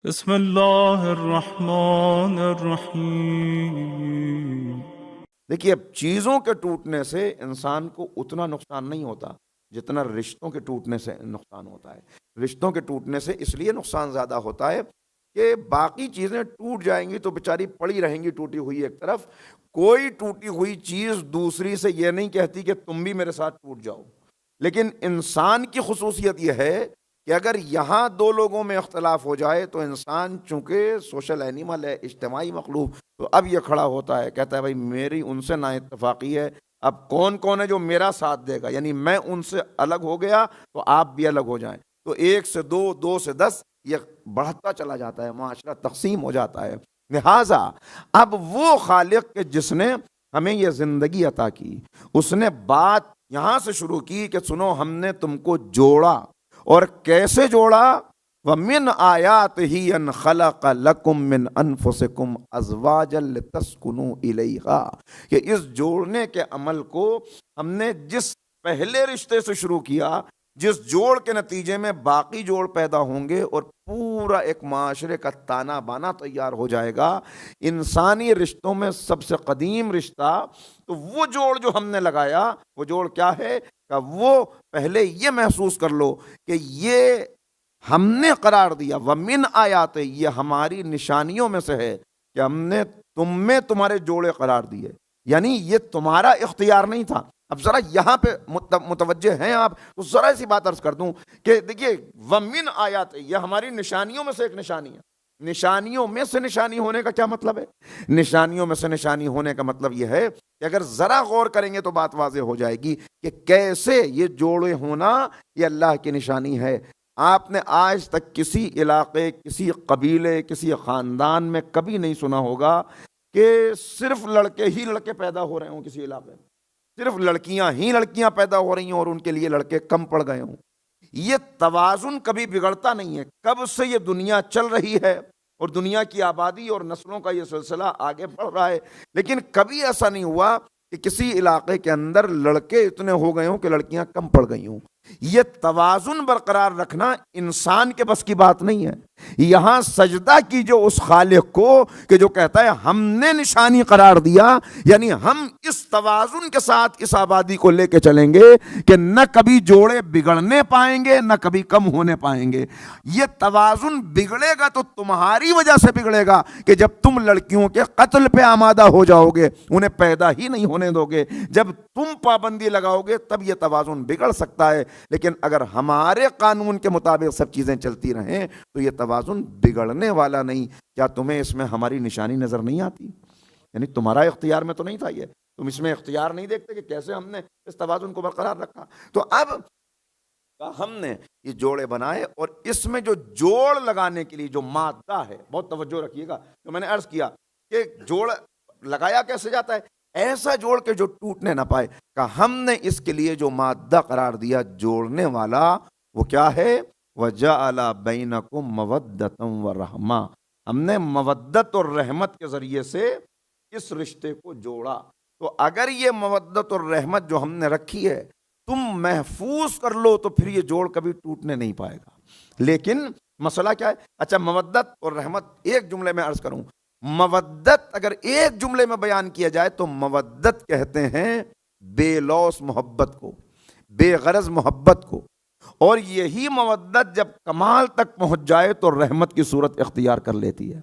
بسم اللہ الرحمن الرحیم۔ دیکھیے، اب چیزوں کے ٹوٹنے سے انسان کو اتنا نقصان نہیں ہوتا جتنا رشتوں کے ٹوٹنے سے نقصان ہوتا ہے۔ رشتوں کے ٹوٹنے سے اس لیے نقصان زیادہ ہوتا ہے کہ باقی چیزیں ٹوٹ جائیں گی تو بیچاری پڑی رہیں گی ٹوٹی ہوئی ایک طرف۔ کوئی ٹوٹی ہوئی چیز دوسری سے یہ نہیں کہتی کہ تم بھی میرے ساتھ ٹوٹ جاؤ، لیکن انسان کی خصوصیت یہ ہے کہ اگر یہاں دو لوگوں میں اختلاف ہو جائے تو انسان چونکہ سوشل اینیمل ہے، اجتماعی مخلوق، تو اب یہ کھڑا ہوتا ہے، کہتا ہے بھائی میری ان سے نا اتفاقی ہے، اب کون کون ہے جو میرا ساتھ دے گا، یعنی میں ان سے الگ ہو گیا تو آپ بھی الگ ہو جائیں، تو 1 سے 2، 2 سے 10، یہ بڑھتا چلا جاتا ہے، معاشرہ تقسیم ہو جاتا ہے۔ لہٰذا اب وہ خالق کے جس نے ہمیں یہ زندگی عطا کی، اس نے بات یہاں سے شروع کی کہ سنو ہم نے تم کو جوڑا، اور کیسے جوڑا؟ وَمِنْ آيَاتِهِ أَنْ خَلَقَ لَكُم مِّنْ أَنفُسِكُمْ أَزْوَاجًا لِتَسْكُنُوا إِلَيْهَا، کہ اس جوڑنے کے عمل کو ہم نے جس پہلے رشتے سے شروع کیا، جس جوڑ کے نتیجے میں باقی جوڑ پیدا ہوں گے اور پورا ایک معاشرے کا تانا بانا تیار ہو جائے گا۔ انسانی رشتوں میں سب سے قدیم رشتہ تو وہ جوڑ جو ہم نے لگایا، وہ جوڑ کیا ہے کہ وہ پہلے یہ محسوس کر لو کہ یہ ہم نے قرار دیا، وَمِنْ آیات، یہ ہماری نشانیوں میں سے ہے کہ ہم نے تم میں تمہارے جوڑے قرار دیے، یعنی یہ تمہارا اختیار نہیں تھا۔ اب ذرا یہاں پہ متوجہ ہیں آپ، تو ذرا سی بات عرض کر دوں کہ دیکھیے وَمِنْ آیات، یہ ہماری نشانیوں میں سے ایک نشانی ہے۔ نشانیوں میں سے نشانی ہونے کا کیا مطلب ہے؟ نشانیوں میں سے نشانی ہونے کا مطلب یہ ہے کہ اگر ذرا غور کریں گے تو بات واضح ہو جائے گی کہ کیسے یہ جوڑے ہونا یہ اللہ کی نشانی ہے۔ آپ نے آج تک کسی علاقے، کسی قبیلے، کسی خاندان میں کبھی نہیں سنا ہوگا کہ صرف لڑکے ہی لڑکے پیدا ہو رہے ہوں، کسی علاقے میں صرف لڑکیاں ہی لڑکیاں پیدا ہو رہی ہوں اور ان کے لیے لڑکے کم پڑ گئے ہوں۔ یہ توازن کبھی بگڑتا نہیں ہے، کب سے یہ دنیا چل رہی ہے اور دنیا کی آبادی اور نسلوں کا یہ سلسلہ آگے بڑھ رہا ہے، لیکن کبھی ایسا نہیں ہوا کہ کسی علاقے کے اندر لڑکے اتنے ہو گئے ہوں کہ لڑکیاں کم پڑ گئی ہوں۔ یہ توازن برقرار رکھنا انسان کے بس کی بات نہیں ہے۔ یہاں سجدہ کیجو اس خالق کو کہ جو کہتا ہے ہم نے نشانی قرار دیا، یعنی ہم اس توازن کے ساتھ اس آبادی کو لے کے چلیں گے کہ نہ کبھی جوڑے بگڑنے پائیں گے نہ کبھی کم ہونے پائیں گے۔ یہ توازن بگڑے گا تو تمہاری وجہ سے بگڑے گا کہ جب تم لڑکیوں کے قتل پہ آمادہ ہو جاؤ گے، انہیں پیدا ہی نہیں ہونے دو گے، جب تم پابندی لگاؤ گے تب یہ توازن بگڑ سکتا ہے۔ لیکن اگر ہمارے قانون کے مطابق سب چیزیں چلتی رہیں تو یہ توازن بگڑنے والا نہیں۔ کیا تمہیں اس میں ہماری نشانی نظر نہیں آتی؟ یعنی تمہارا اختیار میں تو نہیں تھا، یہ تم اس میں اختیار نہیں دیکھتے کہ کیسے ہم نے اس توازن کو برقرار رکھا؟ تو اب ہم نے یہ جوڑے بنائے، اور اس میں جو جوڑ لگانے کے لیے جو مادہ ہے، بہت توجہ رکھیے گا، جو میں نے عرض کیا کہ جوڑ لگایا کیسے جاتا ہے، ایسا جوڑ کے جو ٹوٹنے نہ پائے، کہ ہم نے اس کے لیے جو مادہ قرار دیا جوڑنے والا، وہ کیا ہے؟ وَجَعَلَ بَيْنَكُمْ مَوَدَّةً وَرَحْمَةً، ہم نے مودت اور رحمت کے ذریعے سے اس رشتے کو جوڑا۔ تو اگر یہ مودت اور رحمت جو ہم نے رکھی ہے تم محفوظ کر لو تو پھر یہ جوڑ کبھی ٹوٹنے نہیں پائے گا۔ لیکن مسئلہ کیا ہے؟ اچھا، مودت اور رحمت ایک جملے میں عرض کروں، مودت اگر ایک جملے میں بیان کیا جائے تو مودت کہتے ہیں بے لوث محبت کو، بے غرض محبت کو، اور یہی مودت جب کمال تک پہنچ جائے تو رحمت کی صورت اختیار کر لیتی ہے۔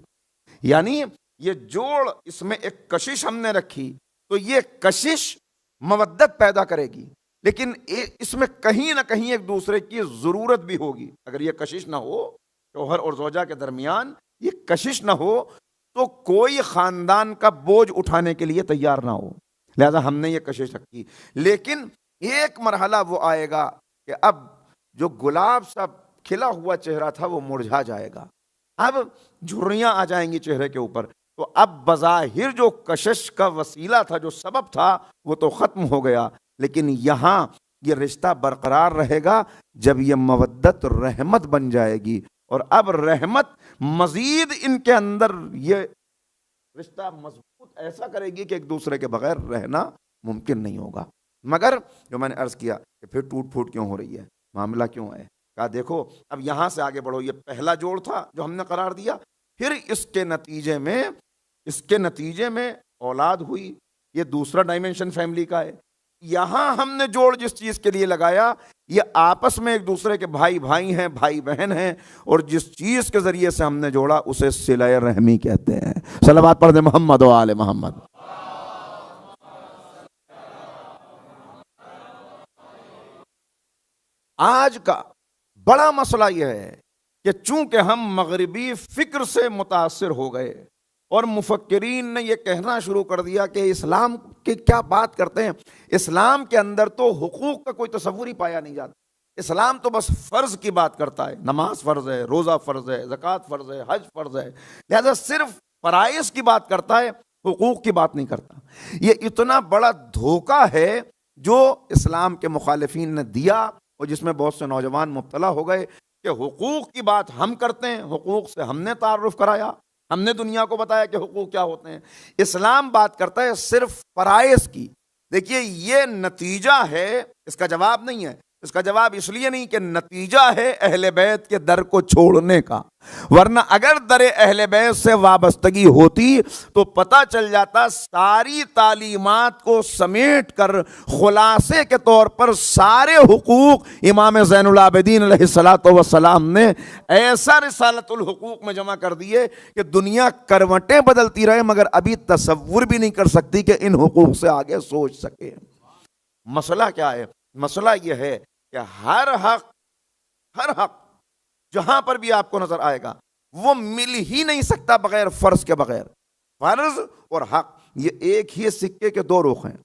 یعنی یہ جوڑ، اس میں ایک کشش ہم نے رکھی تو یہ کشش مودت پیدا کرے گی، لیکن اس میں کہیں نہ کہیں ایک دوسرے کی ضرورت بھی ہوگی۔ اگر یہ کشش نہ ہو، شوہر اور زوجہ کے درمیان یہ کشش نہ ہو تو کوئی خاندان کا بوجھ اٹھانے کے لیے تیار نہ ہو، لہذا ہم نے یہ کشش رکھی۔ لیکن ایک مرحلہ وہ آئے گا کہ اب جو گلاب سا کھلا ہوا چہرہ تھا وہ مرجھا جائے گا، اب جھریاں آ جائیں گی چہرے کے اوپر، تو اب بظاہر جو کشش کا وسیلہ تھا، جو سبب تھا، وہ تو ختم ہو گیا، لیکن یہاں یہ رشتہ برقرار رہے گا جب یہ مودت رحمت بن جائے گی، اور اب رحمت مزید ان کے اندر یہ رشتہ مضبوط ایسا کرے گی کہ ایک دوسرے کے بغیر رہنا ممکن نہیں ہوگا۔ مگر جو میں نے عرض کیا کہ پھر ٹوٹ پھوٹ کیوں ہو رہی ہے، معاملہ کیوں ہے؟ کہا دیکھو اب یہاں سے آگے بڑھو، یہ پہلا جوڑ تھا جو ہم نے قرار دیا، پھر اس کے نتیجے میں اولاد ہوئی، یہ دوسرا ڈائمنشن فیملی کا ہے۔ یہاں ہم نے جوڑ جس چیز کے لیے لگایا، یہ آپس میں ایک دوسرے کے بھائی بھائی ہیں، بھائی بہن ہیں، اور جس چیز کے ذریعے سے ہم نے جوڑا اسے صلہ رحمی کہتے ہیں۔ صلوات پڑھ دیں محمد و آل محمد۔ آج کا بڑا مسئلہ یہ ہے کہ چونکہ ہم مغربی فکر سے متاثر ہو گئے اور مفکرین نے یہ کہنا شروع کر دیا کہ اسلام کی کیا بات کرتے ہیں، اسلام کے اندر تو حقوق کا کوئی تصور ہی پایا نہیں جاتا، اسلام تو بس فرض کی بات کرتا ہے، نماز فرض ہے، روزہ فرض ہے، زکوٰۃ فرض ہے، حج فرض ہے، لہذا صرف فرائض کی بات کرتا ہے، حقوق کی بات نہیں کرتا۔ یہ اتنا بڑا دھوکہ ہے جو اسلام کے مخالفین نے دیا، اور جس میں بہت سے نوجوان مبتلا ہو گئے کہ حقوق کی بات ہم کرتے ہیں، حقوق سے ہم نے تعارف کرایا، ہم نے دنیا کو بتایا کہ حقوق کیا ہوتے ہیں۔ اسلام بات کرتا ہے صرف فرائض کی۔ دیکھیے یہ نتیجہ ہے، اس کا جواب نہیں ہے، اس کا جواب اس لیے نہیں کہ نتیجہ ہے اہل بیت کے در کو چھوڑنے کا، ورنہ اگر در اہل بیت سے وابستگی ہوتی تو پتہ چل جاتا ساری تعلیمات کو سمیٹ کر خلاصے کے طور پر سارے حقوق امام زین العابدین علیہ الصلوۃ والسلام نے ایسا رسالت الحقوق میں جمع کر دیے کہ دنیا کروٹیں بدلتی رہے مگر ابھی تصور بھی نہیں کر سکتی کہ ان حقوق سے آگے سوچ سکے۔ مسئلہ کیا ہے؟ مسئلہ یہ ہے کہ ہر حق جہاں پر بھی آپ کو نظر آئے گا وہ مل ہی نہیں سکتا بغیر فرض کے بغیر۔ فرض اور حق یہ ایک ہی سکے کے دو رخ ہیں۔